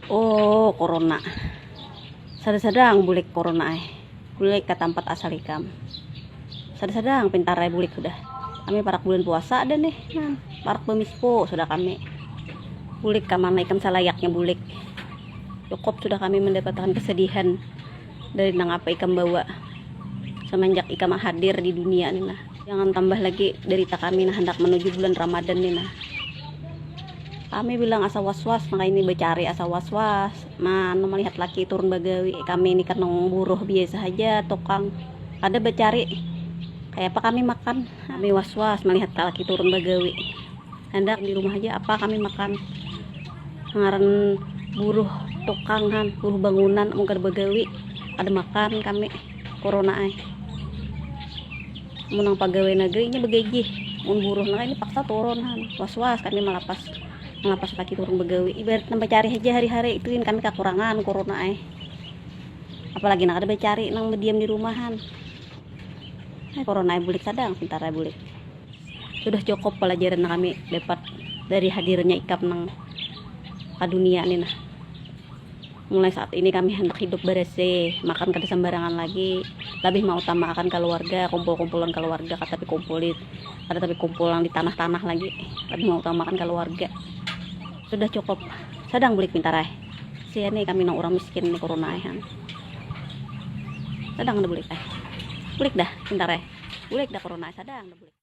Oh, corona. Sadang-sadang bulik corona bulik ke tempat asal ikam. Sadang-sadang pintar bulik sudah. Kami parak bulan puasa ada nih. Parak pemispo sudah kami. Bulik ke mana ikam salayaknya bulik. Cukup sudah kami mendapatkan kesedihan dari nang apa ikam bawa semenjak ikam hadir di dunia nih nah. Jangan tambah lagi derita kami nah hendak menuju bulan Ramadan nih nah. Kami bilang asa was-was, maka ini bercari asa was-was. Mana melihat laki turun bagawi. Kami ini kan buruh biasa aja, tukang. Ada bercari. Kayak apa kami makan? Kami was-was melihat laki turun bagawi. Hendak di rumah aja apa kami makan? Ngaran buruh tukang kan, buruh bangunan mungkin bagawi. Ada makan kami corona Munang pegawai negerinya begaji. Mun buruh nah ini paksa turun kan. Was-was kami malapas ngelapas lagi turun begawi ibarat nambah cari aja hari-hari ituin kami kekurangan corona apalagi nak ada becari nang berdiam di rumahan corona bulik sadang pintar bulik sudah cukup pelajaran kami dapat dari hadirnya ikap nang ke dunia ini nah. Mulai saat ini kami hendak hidup bersih, makan kada sembarangan lagi, lebih mau utamakan keluarga, kumpul-kumpulan keluarga, tapi kumpulan di tanah-tanah lagi, lebih mau utamakan keluarga. Sudah cukup sadang bulik pintar sia nih kami nang orang miskin nih corona sadang bulik bulik dah pintar bulik dah corona sadang bulik.